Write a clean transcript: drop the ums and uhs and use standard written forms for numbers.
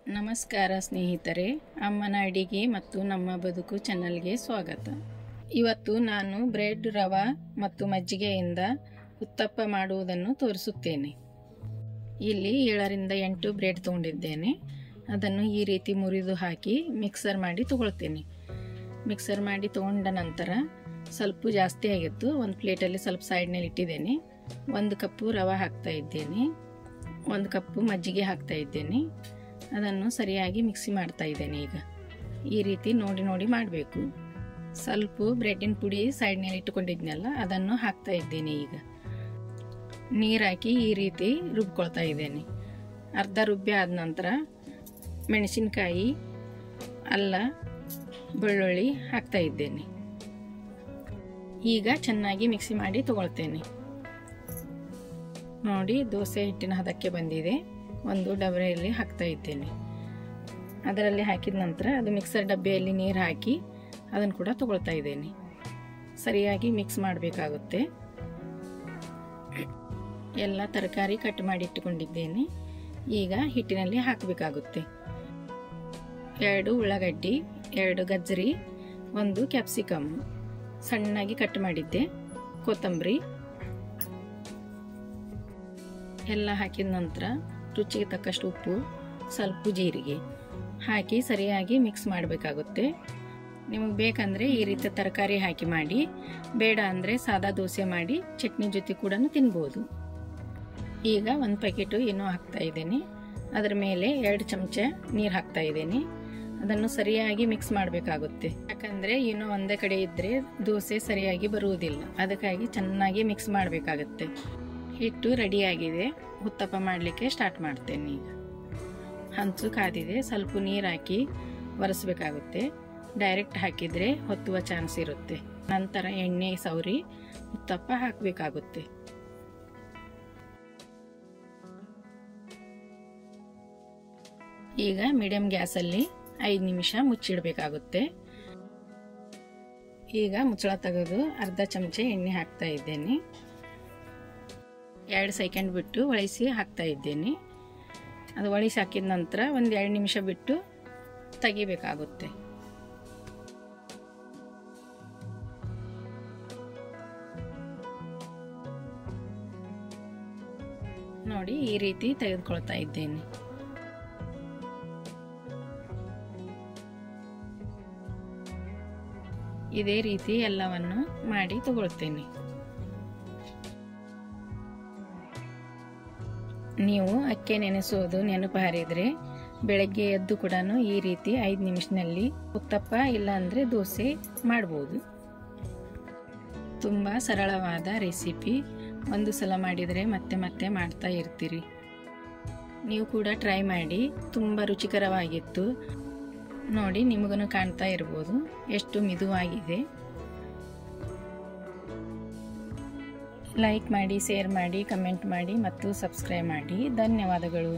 ನಮಸ್ಕಾರ ಸ್ನೇಹಿತರೆ, ಅಮ್ಮನ ಅಡಿಗೆ ಮತ್ತು ನಮ್ಮ ಬದುಕು ಚಾನಲ್ಗೆ ಸ್ವಾಗತ. ಇವತ್ತು ನಾನು ಬ್ರೆಡ್, ರವಾ ಮತ್ತು ಮಜ್ಜಿಗೆಯಿಂದ ಉತ್ತಪ್ಪ ಮಾಡುವುದನ್ನು ತೋರಿಸುತ್ತೇನೆ. ಇಲ್ಲಿ 7ರಿಂದ 8 ಬ್ರೆಡ್ ತಗೊಂಡಿದ್ದೇನೆ. ಅದನ್ನು ಈ ರೀತಿ ಮುರಿದು ಹಾಕಿ ಮಿಕ್ಸರ್ ಮಾಡಿ ತಗೊಳ್ತೇನೆ. ಮಿಕ್ಸರ್ ಮಾಡಿ ತಗೊಂಡ ನಂತರ ಸ್ವಲ್ಪ ಜಾಸ್ತಿ ಆಗಿತ್ತು. ಒಂದು ಪ್ಲೇಟಲ್ಲಿ ಸ್ವಲ್ಪ ಸೈಡ್ನಲ್ಲಿ ಇಟ್ಟಿದ್ದೇನೆ. 1 ಕಪ್ಪು ರವಾ ಹಾಕ್ತಾ ಇದ್ದೇನೆ. 1 ಕಪ್ಪು ಮಜ್ಜಿಗೆ ಹಾಕ್ತಾ ಇದ್ದೇನೆ. ಅದನ್ನು ಸರಿಯಾಗಿ ಮಿಕ್ಸಿ ಮಾಡ್ತಾ ಇದ್ದೇನೆ. ಈಗ ಈ ರೀತಿ ನೋಡಿ ಮಾಡಬೇಕು. ಸ್ವಲ್ಪ ಬ್ರೆಡ್ಡಿನ ಪುಡಿ ಸೈಡ್ನಲ್ಲಿ ಇಟ್ಟುಕೊಂಡಿದ್ನಲ್ಲ, ಅದನ್ನು ಹಾಕ್ತಾ ಇದ್ದೇನೆ. ಈಗ ನೀರು ಹಾಕಿ ಈ ರೀತಿ ರುಬ್ಕೊಳ್ತಾ ಇದ್ದೇನೆ. ಅರ್ಧ ರುಬ್ಬಿ ಆದ ನಂತರ ಮೆಣಸಿನಕಾಯಿ, ಅಲ್ಲ, ಬೆಳ್ಳುಳ್ಳಿ ಹಾಕ್ತಾ ಇದ್ದೇನೆ. ಈಗ ಚೆನ್ನಾಗಿ ಮಿಕ್ಸಿ ಮಾಡಿ ತಗೊಳ್ತೇನೆ. ನೋಡಿ, ದೋಸೆ ಹಿಟ್ಟಿನ ಹದಕ್ಕೆ ಬಂದಿದೆ. ಒಂದು ಡಬರೆಯಲ್ಲಿ ಹಾಕ್ತಾ ಇದ್ದೇನೆ. ಅದರಲ್ಲಿ ಹಾಕಿದ ನಂತರ ಅದು ಮಿಕ್ಸರ್ ಡಬ್ಬೆಯಲ್ಲಿ ನೀರು ಹಾಕಿ ಅದನ್ನು ಕೂಡ ತಗೊಳ್ತಾ ಇದ್ದೇನೆ. ಸರಿಯಾಗಿ ಮಿಕ್ಸ್ ಮಾಡಬೇಕಾಗುತ್ತೆ. ಎಲ್ಲ ತರಕಾರಿ ಕಟ್ ಮಾಡಿ ಇಟ್ಟುಕೊಂಡಿದ್ದೇನೆ. ಈಗ ಹಿಟ್ಟಿನಲ್ಲಿ ಹಾಕಬೇಕಾಗುತ್ತೆ. 2 ಉಳ್ಳಾಗಡ್ಡಿ, 2 ಗಜ್ಜರಿ, 1 ಕ್ಯಾಪ್ಸಿಕಮ್ ಸಣ್ಣಾಗಿ ಕಟ್ ಮಾಡಿದ್ದೆ, ಕೊತ್ತಂಬರಿ ಎಲ್ಲ ಹಾಕಿದ ನಂತರ ರುಚಿಗೆ ತಕ್ಕಷ್ಟು ಉಪ್ಪು, ಸ್ವಲ್ಪ ಜೀರಿಗೆ ಹಾಕಿ ಸರಿಯಾಗಿ ಮಿಕ್ಸ್ ಮಾಡಬೇಕಾಗುತ್ತೆ. ನಿಮಗೆ ಬೇಕಂದರೆ ಈ ರೀತಿ ತರಕಾರಿ ಹಾಕಿ ಮಾಡಿ, ಬೇಡ ಅಂದರೆ ಸಾದಾ ದೋಸೆ ಮಾಡಿ ಚಟ್ನಿ ಜೊತೆ ಕೂಡ ತಿನ್ಬೋದು. ಈಗ 1 ಪ್ಯಾಕೆಟು ಏನೋ ಹಾಕ್ತಾ ಇದ್ದೇನೆ. ಅದರ ಮೇಲೆ 2 ಚಮಚ ನೀರು ಹಾಕ್ತಾ ಇದ್ದೇನೆ. ಅದನ್ನು ಸರಿಯಾಗಿ ಮಿಕ್ಸ್ ಮಾಡಬೇಕಾಗುತ್ತೆ. ಯಾಕಂದರೆ ಏನೋ ಒಂದೇ ಕಡೆ ಇದ್ದರೆ ದೋಸೆ ಸರಿಯಾಗಿ ಬರುವುದಿಲ್ಲ. ಅದಕ್ಕಾಗಿ ಚೆನ್ನಾಗಿ ಮಿಕ್ಸ್ ಮಾಡಬೇಕಾಗುತ್ತೆ. ಹಿಟ್ಟು ರೆಡಿಯಾಗಿದೆ. ಉತ್ತಪ್ಪ ಮಾಡಲಿಕ್ಕೆ ಸ್ಟಾರ್ಟ್ ಮಾಡ್ತೇನೆ. ಈಗ ಹಂಚು ಕಾದಿದೆ. ಸ್ವಲ್ಪ ನೀರು ಹಾಕಿ ಒರೆಸಬೇಕಾಗುತ್ತೆ. ಡೈರೆಕ್ಟ್ ಹಾಕಿದರೆ ಹೊತ್ತುವ ಚಾನ್ಸ್ ಇರುತ್ತೆ. ನಂತರ ಎಣ್ಣೆ ಸವರಿ ಉತ್ತಪ್ಪ ಹಾಕಬೇಕಾಗುತ್ತೆ. ಈಗ ಮೀಡಿಯಂ ಗ್ಯಾಸಲ್ಲಿ 5 ನಿಮಿಷ ಮುಚ್ಚಿಡಬೇಕಾಗುತ್ತೆ. ಈಗ ಮುಚ್ಚಳ ತೆಗೆದು ಅರ್ಧ ಚಮಚ ಎಣ್ಣೆ ಹಾಕ್ತಾ ಇದ್ದೇನೆ. 2 ಸೆಕೆಂಡ್ ಬಿಟ್ಟು ಒಳಿಸಿ ಹಾಕ್ತಾ ಇದ್ದೇನೆ. ಅದು ಒಳಿಸಿ ಹಾಕಿದ ನಂತರ ಒಂದು 2 ನಿಮಿಷ ಬಿಟ್ಟು ತೆಗಿಬೇಕಾಗುತ್ತೆ. ನೋಡಿ, ಈ ರೀತಿ ತೆಗೆದುಕೊಳ್ತಾ ಇದ್ದೇನೆ. ಇದೇ ರೀತಿ ಎಲ್ಲವನ್ನು ಮಾಡಿ ತಗೊಳ್ತೇನೆ. ನೀವು ಅಕ್ಕಿ ನೆನೆಸೋದು ನೆನಪು ಹಾರಿದರೆ ಬೆಳಗ್ಗೆ ಎದ್ದು ಕೂಡ ಈ ರೀತಿ 5 ನಿಮಿಷದಲ್ಲಿ ಉತ್ತಪ್ಪ ಇಲ್ಲ ಅಂದರೆ ದೋಸೆ ಮಾಡ್ಬೋದು. ತುಂಬ ಸರಳವಾದ ರೆಸಿಪಿ. ಒಂದು ಸಲ ಮಾಡಿದರೆ ಮತ್ತೆ ಮತ್ತೆ ಮಾಡ್ತಾ ಇರ್ತೀರಿ. ನೀವು ಕೂಡ ಟ್ರೈ ಮಾಡಿ. ತುಂಬ ರುಚಿಕರವಾಗಿತ್ತು. ನೋಡಿ, ನಿಮಗೂ ಕಾಣ್ತಾ ಇರ್ಬೋದು ಎಷ್ಟು ಮಿದುವಾಗಿದೆ. ಲೈಕ್ ಮಾಡಿ, ಶೇರ್ ಮಾಡಿ, ಕಮೆಂಟ್ ಮಾಡಿ ಮತ್ತು ಸಬ್ಸ್ಕ್ರೈಬ್ ಮಾಡಿ. ಧನ್ಯವಾದಗಳು.